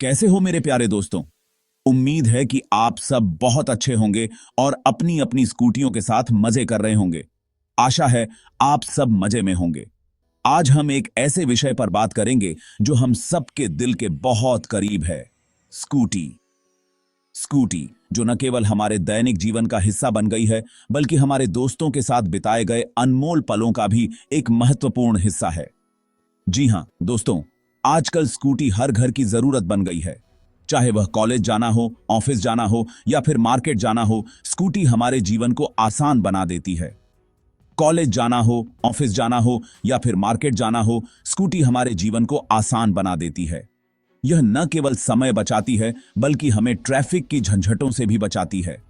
कैसे हो मेरे प्यारे दोस्तों। उम्मीद है कि आप सब बहुत अच्छे होंगे और अपनी अपनी स्कूटियों के साथ मजे कर रहे होंगे। आशा है आप सब मजे में होंगे। आज हम एक ऐसे विषय पर बात करेंगे जो हम सबके दिल के बहुत करीब है। स्कूटी। स्कूटी जो न केवल हमारे दैनिक जीवन का हिस्सा बन गई है, बल्कि हमारे दोस्तों के साथ बिताए गए अनमोल पलों का भी एक महत्वपूर्ण हिस्सा है। जी हां दोस्तों, आजकल स्कूटी हर घर की जरूरत बन गई है। चाहे वह कॉलेज जाना हो, ऑफिस जाना हो या फिर मार्केट जाना हो, स्कूटी हमारे जीवन को आसान बना देती है। कॉलेज जाना हो, ऑफिस जाना हो या फिर मार्केट जाना हो, स्कूटी हमारे जीवन को आसान बना देती है। यह न केवल समय बचाती है, बल्कि हमें ट्रैफिक की झंझटों से भी बचाती है।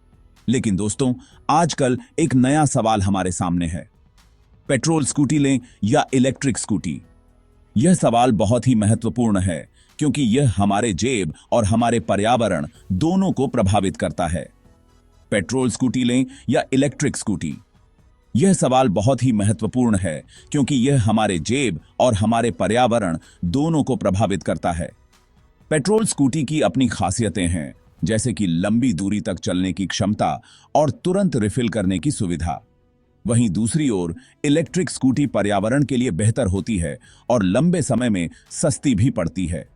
लेकिन दोस्तों, आजकल एक नया सवाल हमारे सामने है। पेट्रोल स्कूटी लें या इलेक्ट्रिक स्कूटी? यह सवाल बहुत ही महत्वपूर्ण है, क्योंकि यह हमारे जेब और हमारे पर्यावरण दोनों को प्रभावित करता है। पेट्रोल स्कूटी लें या इलेक्ट्रिक स्कूटी? यह सवाल बहुत ही महत्वपूर्ण है, क्योंकि यह हमारे जेब और हमारे पर्यावरण दोनों को प्रभावित करता है। पेट्रोल स्कूटी की अपनी खासियतें हैं, जैसे कि लंबी दूरी तक चलने की क्षमता और तुरंत रिफिल करने की सुविधा। वहीं दूसरी ओर इलेक्ट्रिक स्कूटी पर्यावरण के लिए बेहतर होती है और लंबे समय में सस्ती भी पड़ती है।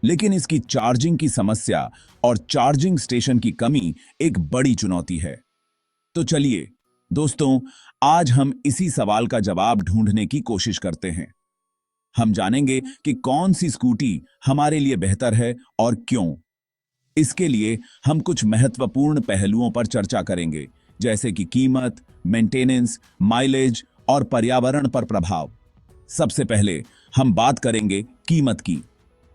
लेकिन इसकी चार्जिंग की समस्या और चार्जिंग स्टेशन की कमी एक बड़ी चुनौती है। तो चलिए दोस्तों, आज हम इसी सवाल का जवाब ढूंढने की कोशिश करते हैं। हम जानेंगे कि कौन सी स्कूटी हमारे लिए बेहतर है और क्यों। इसके लिए हम कुछ महत्वपूर्ण पहलुओं पर चर्चा करेंगे, जैसे कि कीमत, मेंटेनेंस, माइलेज और पर्यावरण पर प्रभाव। सबसे पहले हम बात करेंगे कीमत की।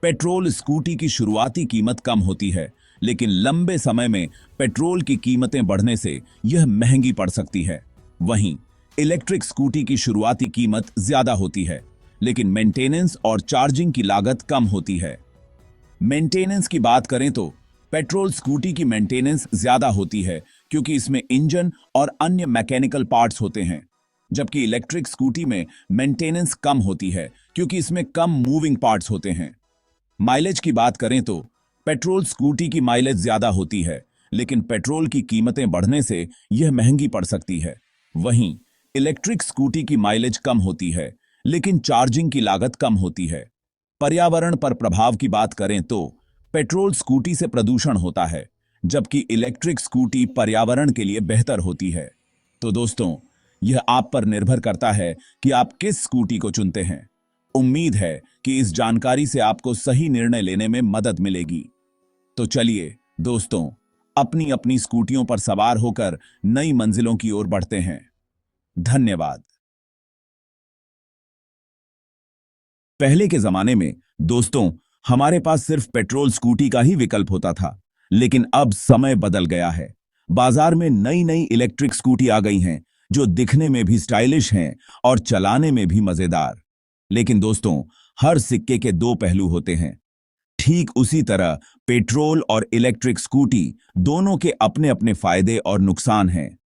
पेट्रोल स्कूटी की शुरुआती कीमत कम होती है, लेकिन लंबे समय में पेट्रोल की कीमतें बढ़ने से यह महंगी पड़ सकती है। वहीं इलेक्ट्रिक स्कूटी की शुरुआती कीमत ज्यादा होती है, लेकिन मेंटेनेंस और चार्जिंग की लागत कम होती है। मेंटेनेंस की बात करें तो पेट्रोल स्कूटी की मेंटेनेंस ज्यादा होती है, क्योंकि इसमें इंजन और अन्य मैकेनिकल पार्ट्स होते हैं। जबकि इलेक्ट्रिक स्कूटी में मेंटेनेंस कम होती है, क्योंकि इसमें कम मूविंग पार्ट्स होते हैं। माइलेज की बात करें तो पेट्रोल स्कूटी की माइलेज ज्यादा होती है, लेकिन पेट्रोल की कीमतें बढ़ने से यह महंगी पड़ सकती है। वहीं इलेक्ट्रिक स्कूटी की माइलेज कम होती है, लेकिन चार्जिंग की लागत कम होती है। पर्यावरण पर प्रभाव की बात करें तो पेट्रोल स्कूटी से प्रदूषण होता है, जबकि इलेक्ट्रिक स्कूटी पर्यावरण के लिए बेहतर होती है। तो दोस्तों, यह आप पर निर्भर करता है कि आप किस स्कूटी को चुनते हैं। उम्मीद है कि इस जानकारी से आपको सही निर्णय लेने में मदद मिलेगी। तो चलिए दोस्तों, अपनी अपनी स्कूटियों पर सवार होकर नई मंजिलों की ओर बढ़ते हैं। धन्यवाद। पहले के जमाने में दोस्तों, हमारे पास सिर्फ पेट्रोल स्कूटी का ही विकल्प होता था, लेकिन अब समय बदल गया है। बाजार में नई नई इलेक्ट्रिक स्कूटी आ गई हैं, जो दिखने में भी स्टाइलिश हैं और चलाने में भी मजेदार। लेकिन दोस्तों, हर सिक्के के दो पहलू होते हैं। ठीक उसी तरह पेट्रोल और इलेक्ट्रिक स्कूटी दोनों के अपने अपने फायदे और नुकसान हैं।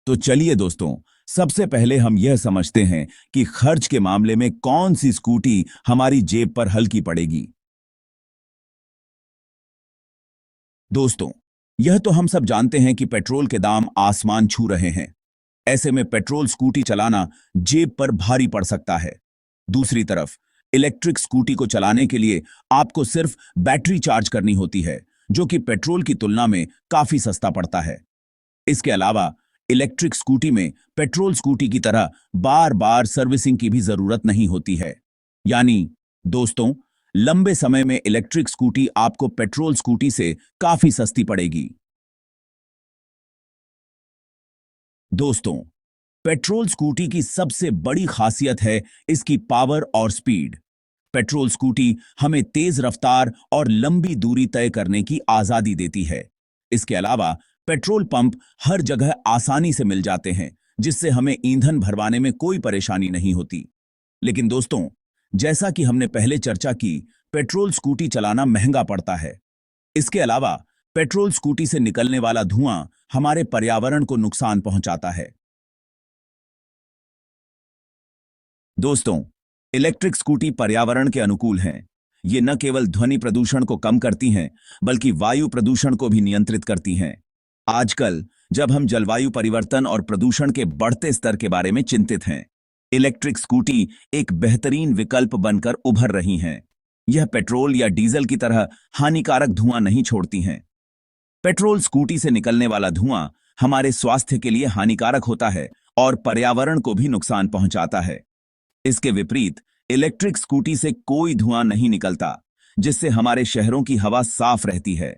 तो चलिए दोस्तों, सबसे पहले हम यह समझते हैं कि खर्च के मामले में कौन सी स्कूटी हमारी जेब पर हल्की पड़ेगी। दोस्तों, यह तो हम सब जानते हैं कि पेट्रोल के दाम आसमान छू रहे हैं। ऐसे में पेट्रोल स्कूटी चलाना जेब पर भारी पड़ सकता है। दूसरी तरफ इलेक्ट्रिक स्कूटी को चलाने के लिए आपको सिर्फ बैटरी चार्ज करनी होती है, जो कि पेट्रोल की तुलना में काफी सस्ता पड़ता है। इसके अलावा इलेक्ट्रिक स्कूटी में पेट्रोल स्कूटी की तरह बार बार सर्विसिंग की भी जरूरत नहीं होती है। यानी दोस्तों, लंबे समय में इलेक्ट्रिक स्कूटी आपको पेट्रोल स्कूटी से काफी सस्ती पड़ेगी। दोस्तों, पेट्रोल स्कूटी की सबसे बड़ी खासियत है इसकी पावर और स्पीड। पेट्रोल स्कूटी हमें तेज रफ्तार और लंबी दूरी तय करने की आजादी देती है। इसके अलावा पेट्रोल पंप हर जगह आसानी से मिल जाते हैं, जिससे हमें ईंधन भरवाने में कोई परेशानी नहीं होती। लेकिन दोस्तों, जैसा कि हमने पहले चर्चा की, पेट्रोल स्कूटी चलाना महंगा पड़ता है। इसके अलावा पेट्रोल स्कूटी से निकलने वाला धुआं हमारे पर्यावरण को नुकसान पहुंचाता है। दोस्तों, इलेक्ट्रिक स्कूटी पर्यावरण के अनुकूल हैं। ये न केवल ध्वनि प्रदूषण को कम करती हैं, बल्कि वायु प्रदूषण को भी नियंत्रित करती हैं। आजकल जब हम जलवायु परिवर्तन और प्रदूषण के बढ़ते स्तर के बारे में चिंतित हैं, इलेक्ट्रिक स्कूटी एक बेहतरीन विकल्प बनकर उभर रही हैं। यह पेट्रोल या डीजल की तरह हानिकारक धुआं नहीं छोड़ती हैं। पेट्रोल स्कूटी से निकलने वाला धुआं हमारे स्वास्थ्य के लिए हानिकारक होता है और पर्यावरण को भी नुकसान पहुंचाता है। इसके विपरीत इलेक्ट्रिक स्कूटी से कोई धुआं नहीं निकलता, जिससे हमारे शहरों की हवा साफ रहती है।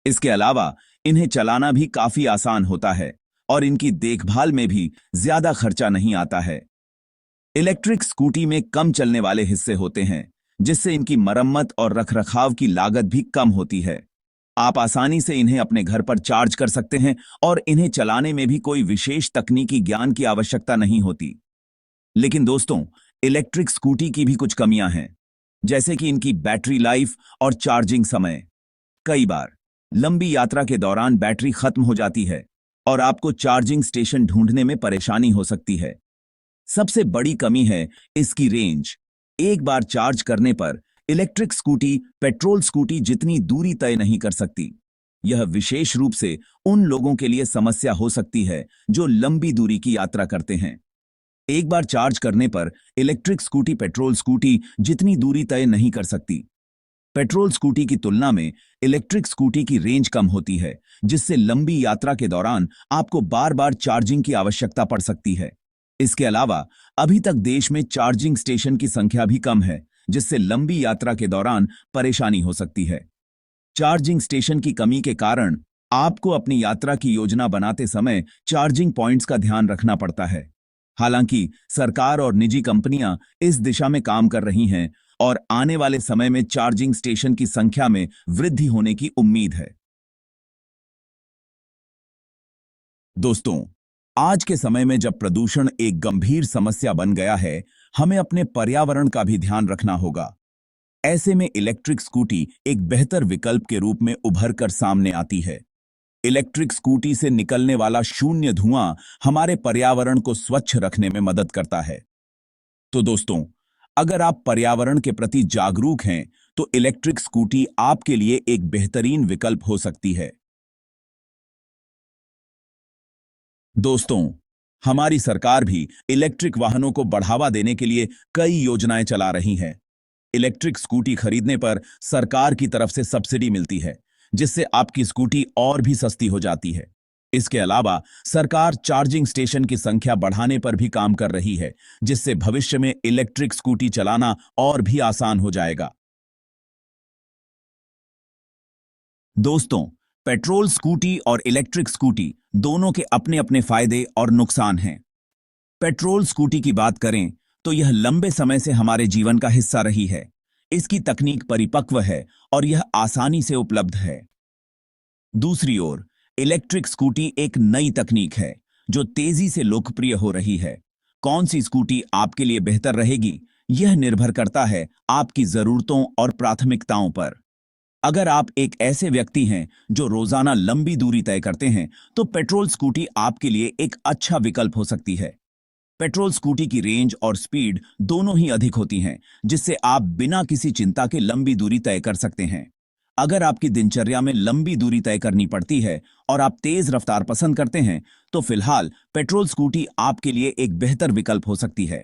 इसके अलावा इन्हें चलाना भी काफी आसान होता है और इनकी देखभाल में भी ज्यादा खर्चा नहीं आता है। इलेक्ट्रिक स्कूटी में कम चलने वाले हिस्से होते हैं, जिससे इनकी मरम्मत और रखरखाव की लागत भी कम होती है। आप आसानी से इन्हें अपने घर पर चार्ज कर सकते हैं और इन्हें चलाने में भी कोई विशेष तकनीकी ज्ञान की आवश्यकता नहीं होती। लेकिन दोस्तों, इलेक्ट्रिक स्कूटी की भी कुछ कमियां हैं, जैसे कि इनकी बैटरी लाइफ और चार्जिंग समय। कई बार लंबी यात्रा के दौरान बैटरी खत्म हो जाती है और आपको चार्जिंग स्टेशन ढूंढने में परेशानी हो सकती है। सबसे बड़ी कमी है इसकी रेंज। एक बार चार्ज करने पर इलेक्ट्रिक स्कूटी पेट्रोल स्कूटी जितनी दूरी तय नहीं कर सकती। यह विशेष रूप से उन लोगों के लिए समस्या हो सकती है जो लंबी दूरी की यात्रा करते हैं। एक बार चार्ज करने पर इलेक्ट्रिक स्कूटी पेट्रोल स्कूटी जितनी दूरी तय नहीं कर सकती। पेट्रोल स्कूटी की तुलना में इलेक्ट्रिक स्कूटी की रेंज कम होती है, जिससे लंबी यात्रा के दौरान आपको बार बार चार्जिंग की आवश्यकता पड़ सकती है। इसके अलावा अभी तक देश में चार्जिंग स्टेशन की संख्या भी कम है, जिससे लंबी यात्रा के दौरान परेशानी हो सकती है। चार्जिंग स्टेशन की कमी के कारण आपको अपनी यात्रा की योजना बनाते समय चार्जिंग पॉइंट्स का ध्यान रखना पड़ता है। हालांकि सरकार और निजी कंपनियां इस दिशा में काम कर रही हैं और आने वाले समय में चार्जिंग स्टेशन की संख्या में वृद्धि होने की उम्मीद है। दोस्तों, आज के समय में जब प्रदूषण एक गंभीर समस्या बन गया है, हमें अपने पर्यावरण का भी ध्यान रखना होगा। ऐसे में इलेक्ट्रिक स्कूटी एक बेहतर विकल्प के रूप में उभर कर सामने आती है। इलेक्ट्रिक स्कूटी से निकलने वाला शून्य धुआं हमारे पर्यावरण को स्वच्छ रखने में मदद करता है। तो दोस्तों, अगर आप पर्यावरण के प्रति जागरूक हैं, तो इलेक्ट्रिक स्कूटी आपके लिए एक बेहतरीन विकल्प हो सकती है। दोस्तों, हमारी सरकार भी इलेक्ट्रिक वाहनों को बढ़ावा देने के लिए कई योजनाएं चला रही है। इलेक्ट्रिक स्कूटी खरीदने पर सरकार की तरफ से सब्सिडी मिलती है, जिससे आपकी स्कूटी और भी सस्ती हो जाती है। इसके अलावा सरकार चार्जिंग स्टेशन की संख्या बढ़ाने पर भी काम कर रही है, जिससे भविष्य में इलेक्ट्रिक स्कूटी चलाना और भी आसान हो जाएगा। दोस्तों, पेट्रोल स्कूटी और इलेक्ट्रिक स्कूटी दोनों के अपने अपने फायदे और नुकसान हैं। पेट्रोल स्कूटी की बात करें तो यह लंबे समय से हमारे जीवन का हिस्सा रही है। इसकी तकनीक परिपक्व है और यह आसानी से उपलब्ध है। दूसरी ओर इलेक्ट्रिक स्कूटी एक नई तकनीक है जो तेजी से लोकप्रिय हो रही है। कौन सी स्कूटी आपके लिए बेहतर रहेगी, यह निर्भर करता है आपकी जरूरतों और प्राथमिकताओं पर। अगर आप एक ऐसे व्यक्ति हैं जो रोजाना लंबी दूरी तय करते हैं, तो पेट्रोल स्कूटी आपके लिए एक अच्छा विकल्प हो सकती है। पेट्रोल स्कूटी की रेंज और स्पीड दोनों ही अधिक होती हैं, जिससे आप बिना किसी चिंता के लंबी दूरी तय कर सकते हैं। अगर आपकी दिनचर्या में लंबी दूरी तय करनी पड़ती है और आप तेज रफ्तार पसंद करते हैं, तो फिलहाल पेट्रोल स्कूटी आपके लिए एक बेहतर विकल्प हो सकती है।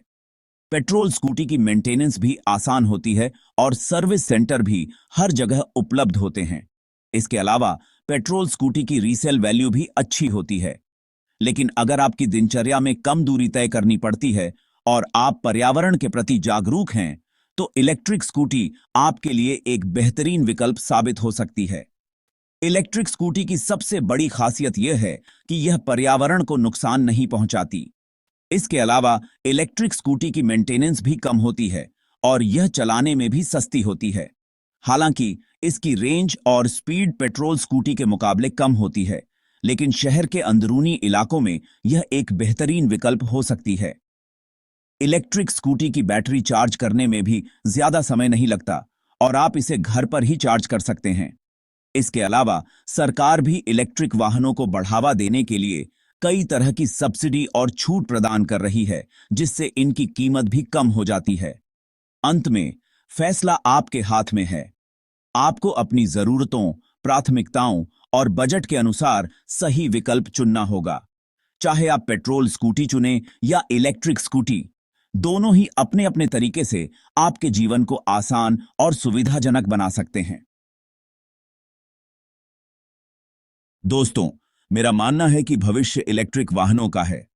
पेट्रोल स्कूटी की मेंटेनेंस भी आसान होती है और सर्विस सेंटर भी हर जगह उपलब्ध होते हैं। इसके अलावा पेट्रोल स्कूटी की रीसेल वैल्यू भी अच्छी होती है। लेकिन अगर आपकी दिनचर्या में कम दूरी तय करनी पड़ती है और आप पर्यावरण के प्रति जागरूक हैं, तो इलेक्ट्रिक स्कूटी आपके लिए एक बेहतरीन विकल्प साबित हो सकती है। इलेक्ट्रिक स्कूटी की सबसे बड़ी खासियत यह है कि यह पर्यावरण को नुकसान नहीं पहुंचाती। इसके अलावा इलेक्ट्रिक स्कूटी की मेंटेनेंस भी कम होती है और यह चलाने में भी सस्ती होती है। हालांकि इसकी रेंज और स्पीड पेट्रोल स्कूटी के मुकाबले कम होती है, लेकिन शहर के अंदरूनी इलाकों में यह एक बेहतरीन विकल्प हो सकती है। इलेक्ट्रिक स्कूटी की बैटरी चार्ज करने में भी ज्यादा समय नहीं लगता और आप इसे घर पर ही चार्ज कर सकते हैं। इसके अलावा सरकार भी इलेक्ट्रिक वाहनों को बढ़ावा देने के लिए कई तरह की सब्सिडी और छूट प्रदान कर रही है, जिससे इनकी कीमत भी कम हो जाती है। अंत में फैसला आपके हाथ में है। आपको अपनी जरूरतों, प्राथमिकताओं और बजट के अनुसार सही विकल्प चुनना होगा। चाहे आप पेट्रोल स्कूटी चुनें या इलेक्ट्रिक स्कूटी, दोनों ही अपने अपने तरीके से आपके जीवन को आसान और सुविधाजनक बना सकते हैं। दोस्तों, मेरा मानना है कि भविष्य इलेक्ट्रिक वाहनों का है।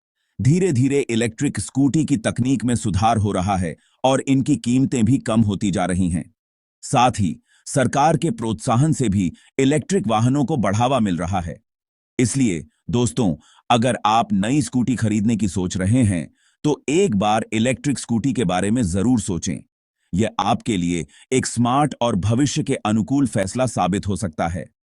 धीरे धीरे इलेक्ट्रिक स्कूटी की तकनीक में सुधार हो रहा है और इनकी कीमतें भी कम होती जा रही हैं। साथ ही सरकार के प्रोत्साहन से भी इलेक्ट्रिक वाहनों को बढ़ावा मिल रहा है। इसलिए दोस्तों, अगर आप नई स्कूटी खरीदने की सोच रहे हैं, तो एक बार इलेक्ट्रिक स्कूटी के बारे में जरूर सोचें। यह आपके लिए एक स्मार्ट और भविष्य के अनुकूल फैसला साबित हो सकता है।